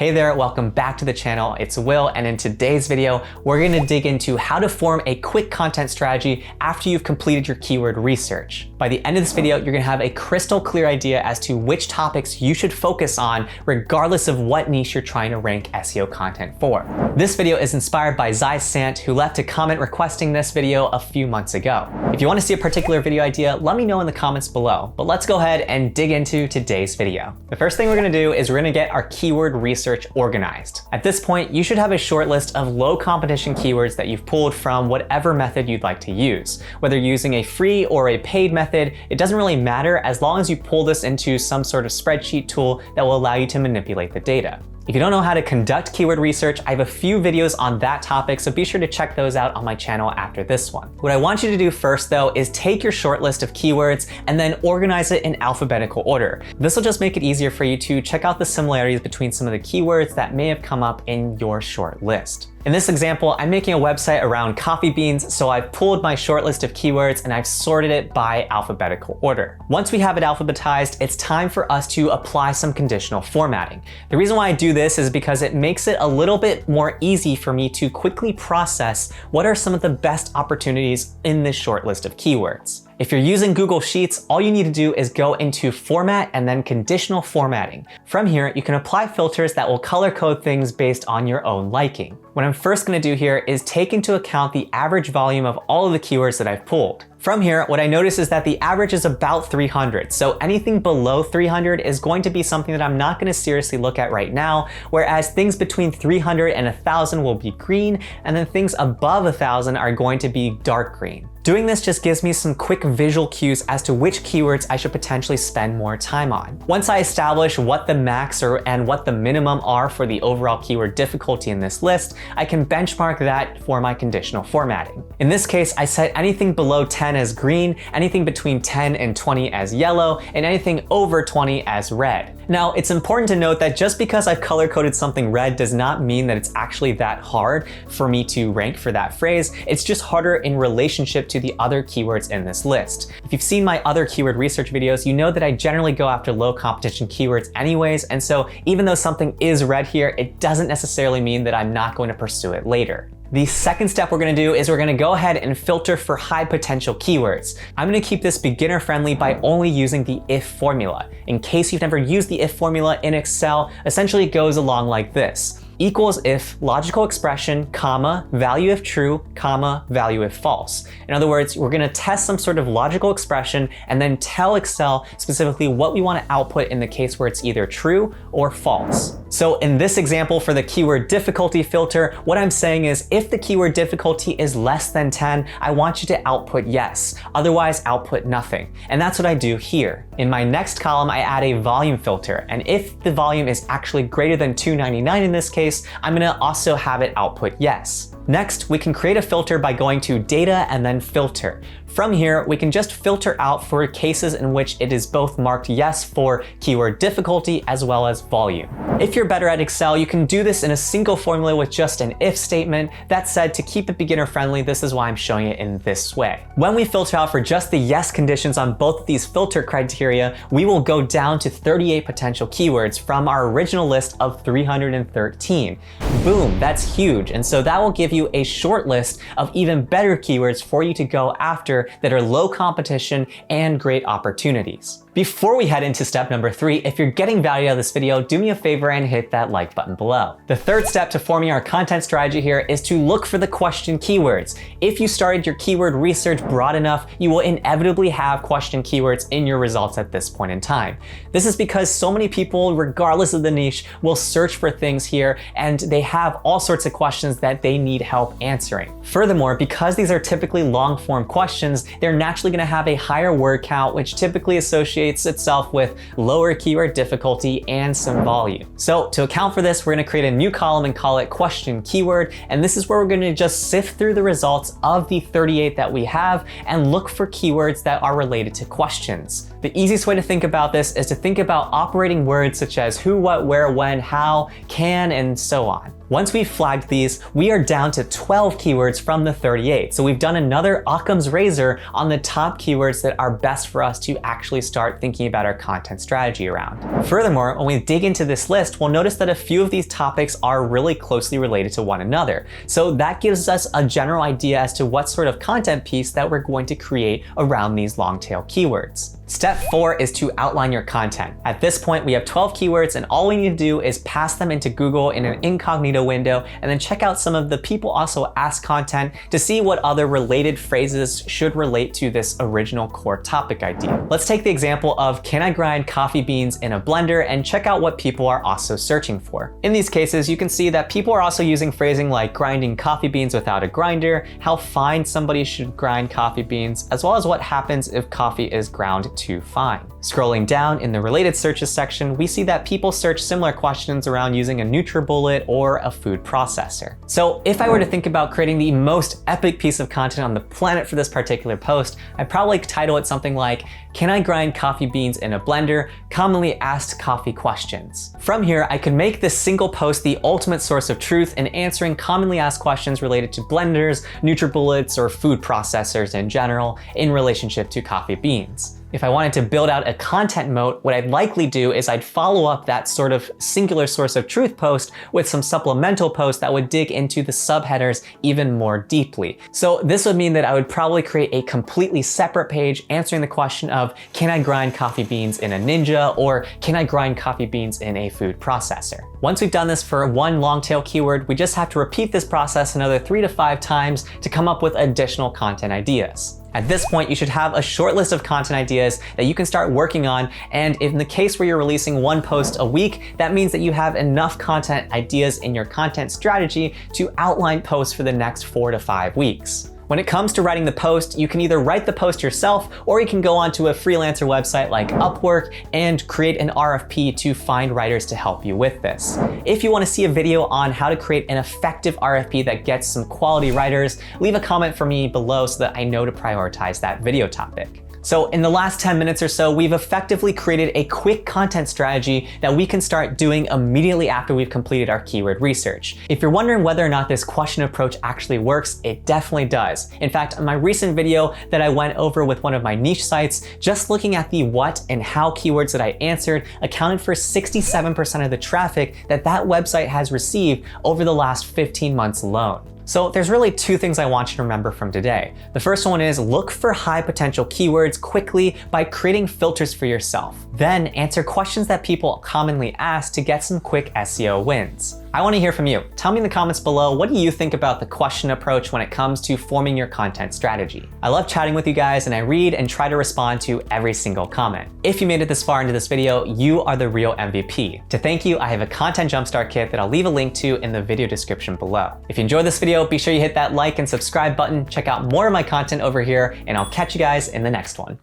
Hey there, welcome back to the channel. It's Will, and in today's video, we're gonna dig into how to form a quick content strategy after you've completed your keyword research. By the end of this video, you're gonna have a crystal clear idea as to which topics you should focus on, regardless of what niche you're trying to rank SEO content for. This video is inspired by Zai Sant, who left a comment requesting this video a few months ago. If you wanna see a particular video idea, let me know in the comments below, but let's go ahead and dig into today's video. The first thing we're gonna do is we're gonna get our keyword research organized. At this point, you should have a short list of low competition keywords that you've pulled from whatever method you'd like to use. Whether using a free or a paid method, it doesn't really matter as long as you pull this into some sort of spreadsheet tool that will allow you to manipulate the data. If you don't know how to conduct keyword research, I have a few videos on that topic, so be sure to check those out on my channel after this one. What I want you to do first though is take your short list of keywords and then organize it in alphabetical order. This will just make it easier for you to check out the similarities between some of the keywords that may have come up in your short list. In this example, I'm making a website around coffee beans, so I've pulled my short list of keywords and I've sorted it by alphabetical order. Once we have it alphabetized, it's time for us to apply some conditional formatting. The reason why I do this is because it makes it a little bit more easy for me to quickly process what are some of the best opportunities in this short list of keywords. If you're using Google Sheets, all you need to do is go into Format and then Conditional Formatting. From here, you can apply filters that will color code things based on your own liking. What I'm first gonna do here is take into account the average volume of all of the keywords that I've pulled. From here, what I notice is that the average is about 300, so anything below 300 is going to be something that I'm not gonna seriously look at right now, whereas things between 300 and 1,000 will be green, and then things above 1,000 are going to be dark green. Doing this just gives me some quick visual cues as to which keywords I should potentially spend more time on. Once I establish what the max and what the minimum are for the overall keyword difficulty in this list, I can benchmark that for my conditional formatting. In this case, I set anything below 10 as green, anything between 10 and 20 as yellow, and anything over 20 as red. Now, it's important to note that just because I've color-coded something red does not mean that it's actually that hard for me to rank for that phrase. It's just harder in relationship to the other keywords in this list. If you've seen my other keyword research videos, you know that I generally go after low competition keywords anyways, and so even though something is red here, it doesn't necessarily mean that I'm not going to pursue it later. The second step we're gonna do is we're gonna go ahead and filter for high potential keywords. I'm gonna keep this beginner friendly by only using the if formula. In case you've never used the if formula in Excel, essentially it goes along like this. Equals if logical expression, comma, value if true, comma, value if false. In other words, we're gonna test some sort of logical expression and then tell Excel specifically what we wanna output in the case where it's either true or false. So in this example for the keyword difficulty filter, what I'm saying is if the keyword difficulty is less than 10, I want you to output yes, otherwise output nothing. And that's what I do here. In my next column, I add a volume filter, and if the volume is actually greater than 299 in this case, I'm gonna also have it output yes. Next, we can create a filter by going to Data and then Filter. From here, we can just filter out for cases in which it is both marked yes for keyword difficulty as well as volume. If you're better at Excel, you can do this in a single formula with just an if statement. That said, to keep it beginner friendly, this is why I'm showing it in this way. When we filter out for just the yes conditions on both of these filter criteria, we will go down to 38 potential keywords from our original list of 313. Boom, that's huge. And so that will give you a short list of even better keywords for you to go after that are low competition and great opportunities. Before we head into step number 3, if you're getting value out of this video, do me a favor and hit that like button below. The third step to forming our content strategy here is to look for the question keywords. If you started your keyword research broad enough, you will inevitably have question keywords in your results at this point in time. This is because so many people, regardless of the niche, will search for things here and they have all sorts of questions that they need help answering. Furthermore, because these are typically long form questions, they're naturally going to have a higher word count, which typically associates itself with lower keyword difficulty and some volume. So to account for this, we're going to create a new column and call it question keyword. And this is where we're going to just sift through the results of the 38 that we have and look for keywords that are related to questions. The easiest way to think about this is to think about operating words such as who, what, where, when, how, can, and so on. Once we've flagged these, we are down to 12 keywords from the 38. So we've done another Occam's razor on the top keywords that are best for us to actually start thinking about our content strategy around. Furthermore, when we dig into this list, we'll notice that a few of these topics are really closely related to one another. So that gives us a general idea as to what sort of content piece that we're going to create around these long tail keywords. Step 4 is to outline your content. At this point, we have 12 keywords and all we need to do is pass them into Google in an incognito window and then check out some of the People Also Ask content to see what other related phrases should relate to this original core topic idea. Let's take the example of can I grind coffee beans in a blender and check out what people are also searching for. In these cases, you can see that people are also using phrasing like grinding coffee beans without a grinder, how fine somebody should grind coffee beans, as well as what happens if coffee is ground too fine. Scrolling down in the related searches section, we see that people search similar questions around using a NutriBullet or a food processor. So if I were to think about creating the most epic piece of content on the planet for this particular post, I'd probably title it something like, can I grind coffee beans in a blender? Commonly asked coffee questions. From here, I could make this single post the ultimate source of truth in answering commonly asked questions related to blenders, NutriBullets, or food processors in general in relationship to coffee beans. If I wanted to build out a content moat, what I'd likely do is I'd follow up that sort of singular source of truth post with some supplemental posts that would dig into the subheaders even more deeply. So this would mean that I would probably create a completely separate page answering the question of, can I grind coffee beans in a Ninja, or can I grind coffee beans in a food processor? Once we've done this for one long tail keyword, we just have to repeat this process another 3 to 5 times to come up with additional content ideas. At this point, you should have a short list of content ideas that you can start working on, and in the case where you're releasing one post a week, that means that you have enough content ideas in your content strategy to outline posts for the next 4 to 5 weeks. When it comes to writing the post, you can either write the post yourself or you can go onto a freelancer website like Upwork and create an RFP to find writers to help you with this. If you want to see a video on how to create an effective RFP that gets some quality writers, leave a comment for me below so that I know to prioritize that video topic. So in the last 10 minutes or so, we've effectively created a quick content strategy that we can start doing immediately after we've completed our keyword research. If you're wondering whether or not this question approach actually works, it definitely does. In fact, in my recent video that I went over with one of my niche sites, just looking at the what and how keywords that I answered accounted for 67% of the traffic that website has received over the last 15 months alone. So there's really 2 things I want you to remember from today. The first one is look for high potential keywords quickly by creating filters for yourself. Then answer questions that people commonly ask to get some quick SEO wins. I want to hear from you. Tell me in the comments below, what do you think about the question approach when it comes to forming your content strategy? I love chatting with you guys and I read and try to respond to every single comment. If you made it this far into this video, you are the real MVP. To thank you, I have a content jumpstart kit that I'll leave a link to in the video description below. If you enjoyed this video, be sure you hit that like and subscribe button, check out more of my content over here, and I'll catch you guys in the next one.